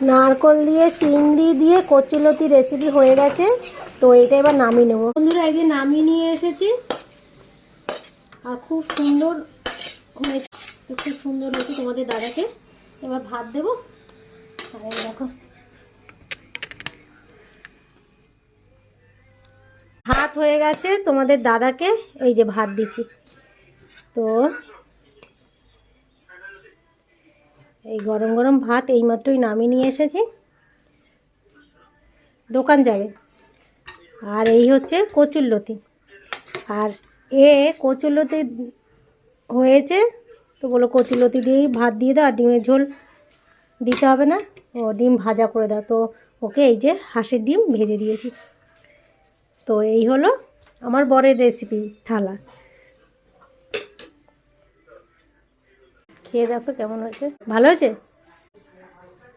নারকল দিয়ে চিংড়ি দিয়ে কচুলতি রেসিপি হয়ে গেছে। তো এটা এবার নামিয়ে নেবো। বন্ধুরা এই যে নামিয়ে নিয়ে এসেছি, আর খুব সুন্দর হয়েছে, খুব সুন্দর হয়েছে। তোমাদের দাদাকে এবার ভাত দেবো। আর এই দেখো ভাত হয়ে গেছে, তোমাদের দাদাকে এই যে ভাত দিচ্ছি। তো এই গরম গরম ভাত এইমাত্রই নামিয়ে নিয়ে এসেছি, দোকান যাবে। আর এই হচ্ছে কচুরলতি, আর কচুরলতি হয়েছে। তো বলো কচুরলতি দিয়েই ভাত দিয়ে দাও, আর ডিমের ঝোল দিতে হবে না, ও ডিম ভাজা করে দাও। তো ওকে এই যে হাঁসের ডিম ভেজে দিয়েছি। তো এই হলো আমার বরের রেসিপি থালা। খেয়ে দেখো কেমন হয়েছে, ভালো হয়েছে।